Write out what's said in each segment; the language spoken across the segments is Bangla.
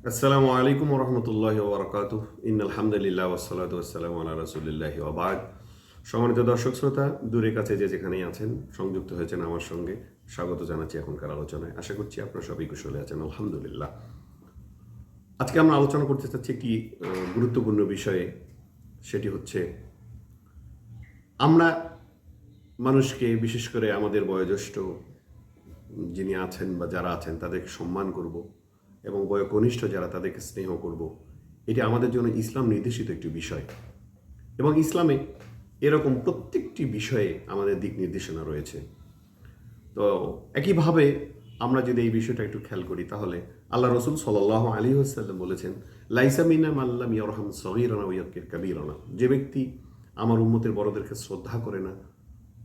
আসসালামু আলাইকুম রহমতুল্লাহি ওবরাকাতুহ ইন্নাল হামদুলিল্লাহ ওয়াসসালাতু ওয়াসসালামু আলা রাসূলিল্লাহি ওয়া বা'দ। সম্মানিত দর্শক শ্রোতা, দূরে কাছে যে যেখানেই আছেন, সংযুক্ত হয়েছেন আমার সঙ্গে, স্বাগত জানাচ্ছি এখনকার আলোচনায়। আশা করছি আপনারা সবাই কুশলে আছেন, আলহামদুলিল্লাহ। আজকে আমরা আলোচনা করতে চাচ্ছি একটি গুরুত্বপূর্ণ বিষয়ে। সেটি হচ্ছে, আমরা মানুষকে, বিশেষ করে আমাদের বয়োজ্যেষ্ঠ যিনি আছেন বা যারা আছেন তাদেরকে সম্মান করব এবং বয়োকনিষ্ঠ যারা তাদেরকে স্নেহ করব। এটি আমাদের জন্য ইসলাম নির্দেশিত একটি বিষয় এবং ইসলামে এরকম প্রত্যেকটি বিষয়ে আমাদের দিক নির্দেশনা রয়েছে। তো একইভাবে আমরা যদি এই বিষয়টা একটু খেয়াল করি, তাহলে আল্লাহ রসুল সাল্লাল্লাহু আলাইহি ওয়াসাল্লাম বলেছেন, লাইসা মিন্না মান লাম ইয়ারহাম সগীরানা ওয়া ইয়াকির কাবীরানা। যে ব্যক্তি আমার উম্মতের বড়দেরকে শ্রদ্ধা করে না,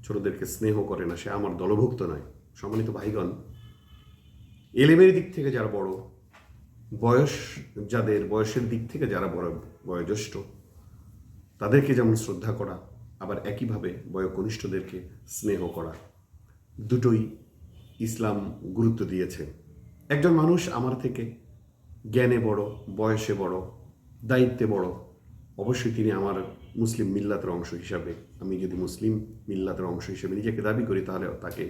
ছোটদেরকে স্নেহ করে না, সে আমার দলভুক্ত নয়। সম্মানিত ভাইগণ, এলেমের দিক থেকে যারা বড়, বয়সের দিক থেকে যারা বড়, বয়োজ্যেষ্ঠ, তাদেরকে যেমন শ্রদ্ধা করা, আবার একইভাবে বয়োকনিষ্ঠদেরকে স্নেহ করা, দুটোই ইসলাম গুরুত্ব দিয়েছে। একজন মানুষ আমার থেকে জ্ঞানে বড়, বয়সে বড়, দায়িত্বে বড়, অবশ্যই তিনি আমার মুসলিম মিল্লাতের অংশ হিসাবে, আমি যদি মুসলিম মিল্লাতের অংশ হিসেবে নিজেকে দাবি করি, তাহলে তাকে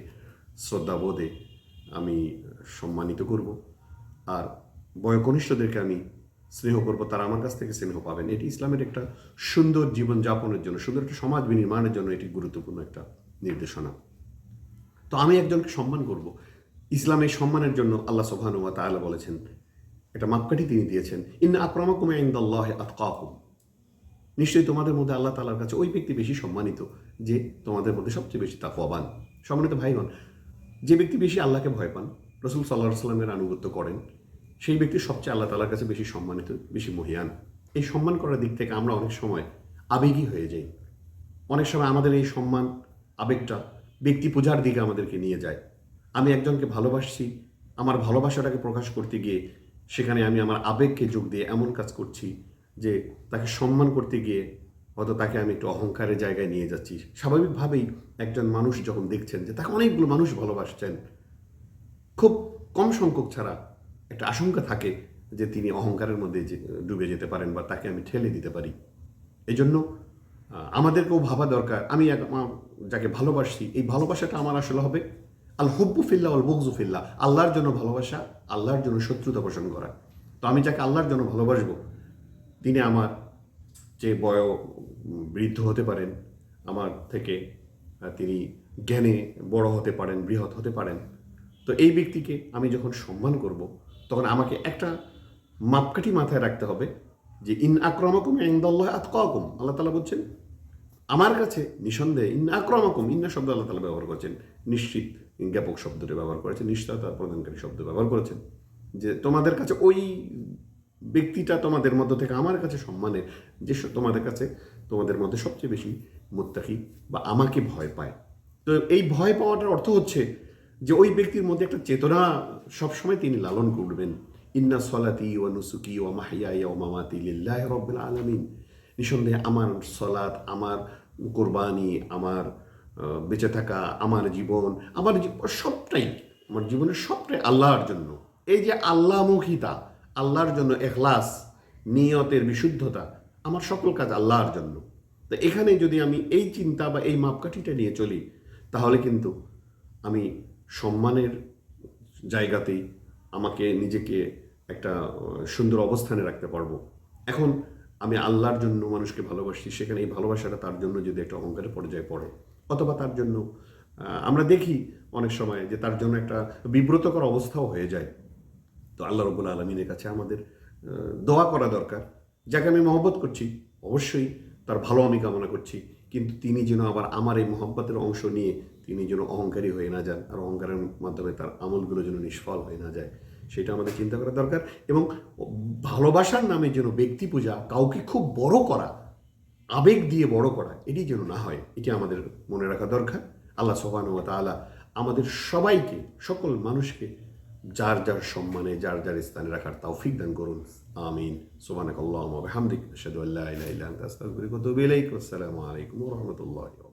শ্রদ্ধাবোধে আমি সম্মানিত করব। আর বয়োকনিষ্ঠদেরকে আমি স্নেহ করব, তারা আমার কাছ থেকে স্নেহ পাবেন। এটি ইসলামের একটা সুন্দর জীবনযাপনের জন্য, সুন্দর একটা সমাজ বিনির্মাণের জন্য এটি গুরুত্বপূর্ণ একটা নির্দেশনা। তো আমি একজনকে সম্মান করব। ইসলামের সম্মানের জন্য আল্লাহ সুবহানাহু ওয়া তাআলা বলেছেন, একটা মাপকাঠি তিনি দিয়েছেন, ইন্না আকরামাকুম ইনদাল্লাহি আতকাকুম। নিশ্চয়ই তোমাদের মধ্যে আল্লাহ তাআলার কাছে ওই ব্যক্তি বেশি সম্মানিত যে তোমাদের মধ্যে সবচেয়ে বেশি তাকওয়াবান। সম্মানিত ভাইগণ, যে ব্যক্তি বেশি আল্লাহকে ভয় পান, রাসূল সাল্লাল্লাহু আলাইহি ওয়াসাল্লামের আনুগত্য করেন, সেই ব্যক্তি সবচেয়ে আল্লাহ তাআলার কাছে বেশি সম্মানিত, বেশি মহিয়ান। এই সম্মান করার দিক থেকে আমরা অনেক সময় আবেগী হয়ে যাই। অনেক সময় আমাদের এই সম্মান, আবেগটা ব্যক্তি পূজার দিকে আমাদেরকে নিয়ে যায়। আমি একজনকে ভালোবাসছি, আমার ভালোবাসাটাকে প্রকাশ করতে গিয়ে সেখানে আমি আমার আবেগকে যোগ দিয়ে এমন কাজ করছি যে তাকে সম্মান করতে গিয়ে হয়তো তাকে আমি একটু অহংকারের জায়গায় নিয়ে যাচ্ছি। স্বাভাবিকভাবেই একজন মানুষ যখন দেখছেন যে তাকে অনেকগুলো মানুষ ভালোবাসছেন, খুব কম সংখ্যক ছাড়া একটা আশঙ্কা থাকে যে তিনি অহংকারের মধ্যে ডুবে যেতে পারেন বা তাকে আমি ঠেলে দিতে পারি। এই জন্য আমাদেরকেও ভাবা দরকার, আমি যাকে ভালোবাসি, এই ভালোবাসাটা আমার আসলে হবে আল হুব্বু ফিল্লাহ আল বুগযু ফিল্লাহ, আল্লাহর জন্য ভালোবাসা, আল্লাহর জন্য শত্রুতা পোষণ করা। তো আমি যাকে আল্লাহর জন্য ভালোবাসবো, তিনি আমার যে বৃদ্ধ হতে পারেন, আমার থেকে তিনি জ্ঞানে বড় হতে পারেন, বৃহৎ হতে পারেন। তো এই ব্যক্তিকে আমি যখন সম্মান করব, তখন আমাকে একটা মাপকাঠি মাথায় রাখতে হবে যে ইন আক্রমাকুম ইনদাল্লাহি আতকাকুম। আল্লাহ তাআলা বলছেন আমার কাছে নিঃসন্দেহে, ইন আক্রমাকুম, ইন্না শব্দ আল্লাহ তাআলা ব্যবহার করেছেন, নিশ্চিত জ্ঞাপক শব্দটি ব্যবহার করেছেন, নিশ্চয়তা প্রদানকারী শব্দ ব্যবহার করেছেন, যে তোমাদের কাছে ওই ব্যক্তিটা তোমাদের মধ্য থেকে আমার কাছে সম্মানের, যে তোমাদের কাছে, তোমাদের মধ্যে সবচেয়ে বেশি মুত্তাকি বা আমাকে ভয় পায়। তো এই ভয় পাওয়াটার অর্থ হচ্ছে যে ওই ব্যক্তির মধ্যে একটা চেতনা সবসময় তিনি লালন করবেন। ইন্না সলাতি ওয়া নুসুকি ওয়া মাহইয়ায়া ওয়া মামাতি লিল্লাহি রাব্বিল আলামিন। নিঃসন্দেহে আমার সলাত, আমার কোরবানি, আমার বেঁচে থাকা, আমার জীবন, সবটাই, আমার জীবনের সবটাই আল্লাহর জন্য। এই যে আল্লাহমুখিতা, আল্লাহর জন্য এখলাস, নিয়তের বিশুদ্ধতা, আমার সকল কাজ আল্লাহর জন্য। তো এখানে যদি আমি এই চিন্তা বা এই মাপকাঠিটা নিয়ে চলি, তাহলে কিন্তু আমি সম্মানের জায়গাতেই আমাকে নিজেকে একটা সুন্দর অবস্থানে রাখতে পারবো। এখন আমি আল্লাহর জন্য মানুষকে ভালোবাসি, সেখানে এই ভালোবাসাটা তার জন্য যদি একটা অহংকারের পর্যায়ে পড়ে, অথবা তার জন্য আমরা দেখি অনেক সময় যে তার জন্য একটা বিব্রতকর অবস্থাও হয়ে যায়। তো আল্লাহ রাব্বুল আলামিনের কাছে আমাদের দোয়া করা দরকার। যাকে আমি মহব্বত করছি, অবশ্যই তার ভালো আমি কামনা করছি, কিন্তু তিনি যেন আবার আমার এই মহব্বতের অংশ নিয়ে তিনি যেন অহংকারী হয়ে না যান, আর অহংকারের মাধ্যমে তার আমলগুলো যেন নিষ্ফল হয়ে না যায়, সেটা আমাদের চিন্তা করা দরকার। এবং ভালোবাসার নামে যেন ব্যক্তি পূজা, কাউকে খুব বড় করা, আবেগ দিয়ে বড় করা, এটি যেন না হয়, এটি আমাদের মনে রাখা দরকার। আল্লাহ সুবহানাহু ওয়া তাআলা আমাদের সবাইকে, সকল মানুষকে যার যার সম্মানে, যার যার স্থানে রাখার তৌফিক দান করুন। আমিন। সুবহানাকাল্লাহুম্মা ওয়া বিহামদিক, আশহাদু আল্লা ইলাহা ইল্লা আনতা, আস্তাগফিরুকা ওয়া আতুবু ইলাইক। আসসালামু আলাইকুম ওয়া রাহমাতুল্লাহি ওয়া বারাকাতুহু।